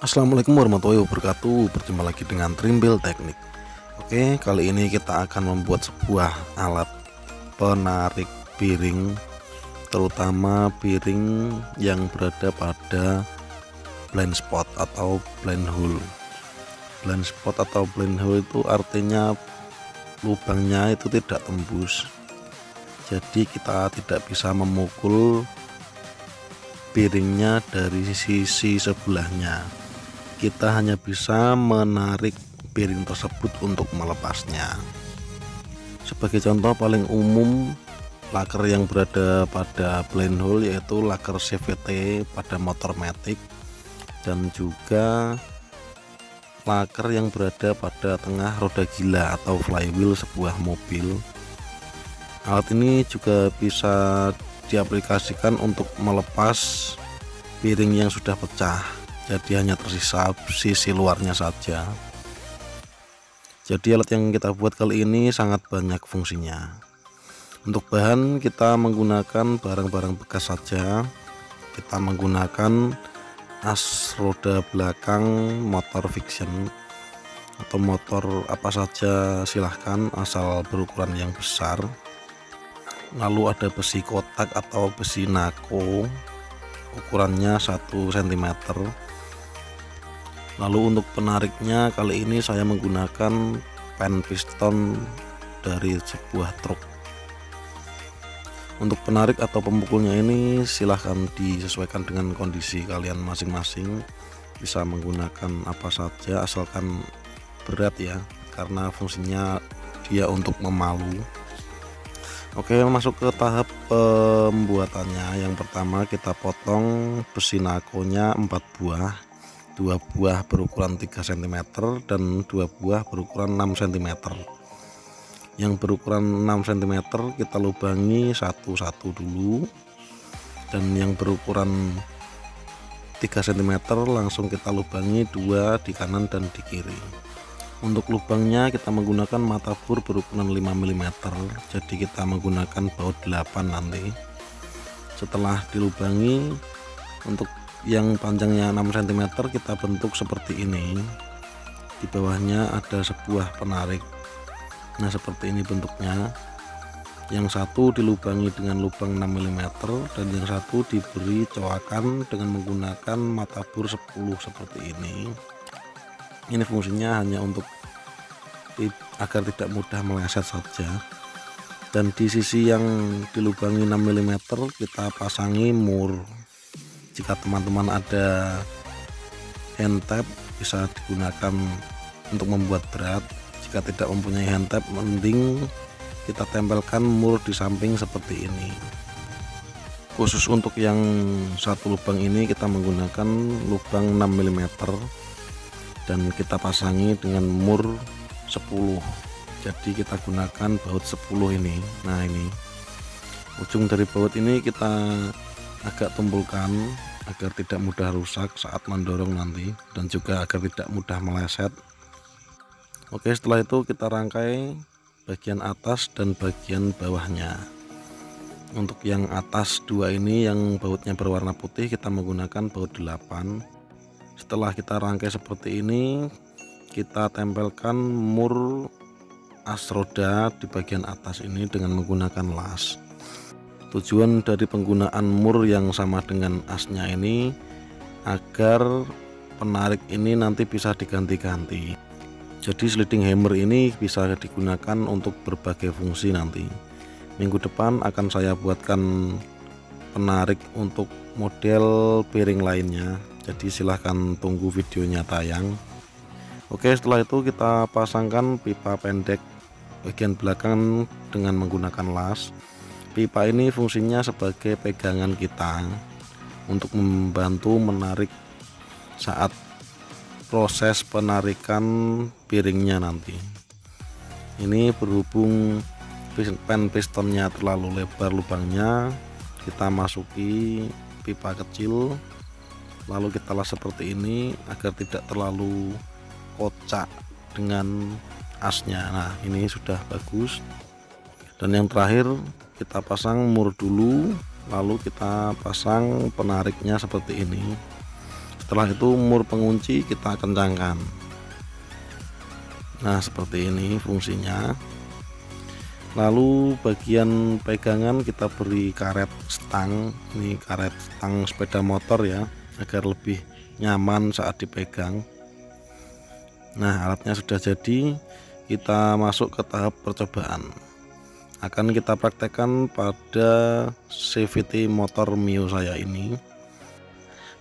Assalamualaikum warahmatullahi wabarakatuh. Berjumpa lagi dengan Trimble Teknik. Oke, kali ini kita akan membuat sebuah alat penarik piring, terutama piring yang berada pada blind spot atau blind hole. Blind spot atau blind hole itu artinya lubangnya itu tidak tembus, jadi kita tidak bisa memukul piringnya dari sisi sebelahnya. Kita hanya bisa menarik piring tersebut untuk melepasnya. Sebagai contoh paling umum, laker yang berada pada blind hole yaitu laker CVT pada motor matic, dan juga laker yang berada pada tengah roda gila atau flywheel sebuah mobil. Alat ini juga bisa diaplikasikan untuk melepas piring yang sudah pecah, jadi hanya tersisa sisi luarnya saja. Jadi alat yang kita buat kali ini sangat banyak fungsinya. Untuk bahan kita menggunakan barang-barang bekas saja. Kita menggunakan as roda belakang motor fiction atau motor apa saja silahkan, asal berukuran yang besar. Lalu ada besi kotak atau besi nako, ukurannya 1 cm. Lalu untuk penariknya kali ini saya menggunakan pen piston dari sebuah truk. Untuk penarik atau pemukulnya ini silahkan disesuaikan dengan kondisi kalian masing-masing. Bisa menggunakan apa saja asalkan berat ya, karena fungsinya dia untuk memalu. Oke, masuk ke tahap pembuatannya. Yang pertama kita potong besi nakonya 4 buah, 2 buah berukuran 3 cm dan 2 buah berukuran 6 cm. Yang berukuran 6 cm kita lubangi satu-satu dulu, dan yang berukuran 3 cm langsung kita lubangi 2 di kanan dan di kiri. Untuk lubangnya kita menggunakan mata bor berukuran 5 mm, jadi kita menggunakan baut 8 nanti. Setelah dilubangi, untuk yang panjangnya 6 cm kita bentuk seperti ini. Di bawahnya ada sebuah penarik. Nah, seperti ini bentuknya. Yang satu dilubangi dengan lubang 6 mm dan yang satu diberi coakan dengan menggunakan mata bor 10 seperti ini. Ini fungsinya hanya untuk agar tidak mudah meleset saja. Dan di sisi yang dilubangi 6 mm kita pasangi mur. Jika teman-teman ada hand tape bisa digunakan untuk membuat berat. Jika tidak mempunyai hand tape, mending kita tempelkan mur di samping seperti ini. Khusus untuk yang satu lubang ini kita menggunakan lubang 6 mm dan kita pasangi dengan mur 10. Jadi kita gunakan baut 10 ini. Nah, ini ujung dari baut ini kita agak tumpulkan agar tidak mudah rusak saat mendorong nanti, dan juga agar tidak mudah meleset. Oke, setelah itu kita rangkai bagian atas dan bagian bawahnya. Untuk yang atas 2 ini yang bautnya berwarna putih kita menggunakan baut 8. Setelah kita rangkai seperti ini, kita tempelkan mur as roda di bagian atas ini dengan menggunakan las. Tujuan dari penggunaan mur yang sama dengan asnya ini agar penarik ini nanti bisa diganti-ganti. Jadi sliding hammer ini bisa digunakan untuk berbagai fungsi nanti. Minggu depan akan saya buatkan penarik untuk model piring lainnya, jadi silahkan tunggu videonya tayang. Oke, setelah itu kita pasangkan pipa pendek bagian belakang dengan menggunakan las. Pipa ini fungsinya sebagai pegangan kita untuk membantu menarik saat proses penarikan piringnya nanti. Ini berhubung pen pistonnya terlalu lebar lubangnya, kita masuki pipa kecil, lalu kita las seperti ini agar tidak terlalu kocak dengan asnya. Nah, ini sudah bagus. Dan yang terakhir kita pasang mur dulu, lalu kita pasang penariknya seperti ini. Setelah itu mur pengunci kita kencangkan. Nah, seperti ini fungsinya. Lalu bagian pegangan kita beri karet stang, ini karet stang sepeda motor ya, agar lebih nyaman saat dipegang. Nah, alatnya sudah jadi, kita masuk ke tahap percobaan. Akan kita praktekkan pada CVT motor Mio saya ini.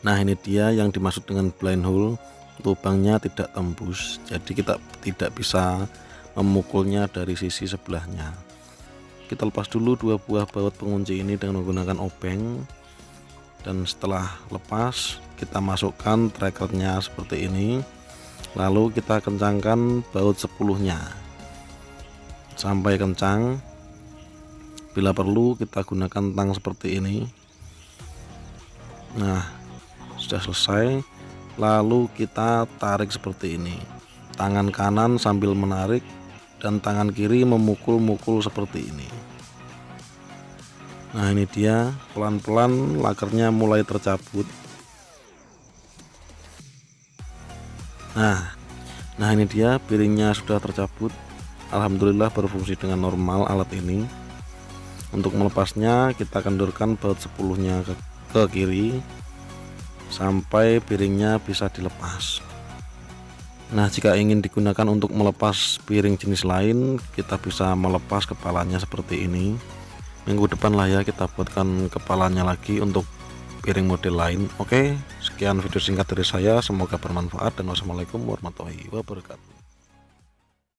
Nah, ini dia yang dimaksud dengan blind hole, lubangnya tidak tembus, jadi kita tidak bisa memukulnya dari sisi sebelahnya. Kita lepas dulu dua buah baut pengunci ini dengan menggunakan obeng, dan setelah lepas kita masukkan trackernya seperti ini, lalu kita kencangkan baut 10-nya sampai kencang. Bila perlu kita gunakan tang seperti ini. Nah, sudah selesai. Lalu kita tarik seperti ini, tangan kanan sambil menarik dan tangan kiri memukul-mukul seperti ini. Nah, ini dia, pelan-pelan lakernya mulai tercabut. Nah ini dia, piringnya sudah tercabut. Alhamdulillah berfungsi dengan normal alat ini. Untuk melepasnya kita kendorkan baut 10-nya ke kiri sampai piringnya bisa dilepas. Nah, jika ingin digunakan untuk melepas piring jenis lain, kita bisa melepas kepalanya seperti ini. Minggu depan lah ya kita buatkan kepalanya lagi untuk piring model lain. Oke, sekian video singkat dari saya, semoga bermanfaat dan wassalamualaikum warahmatullahi wabarakatuh.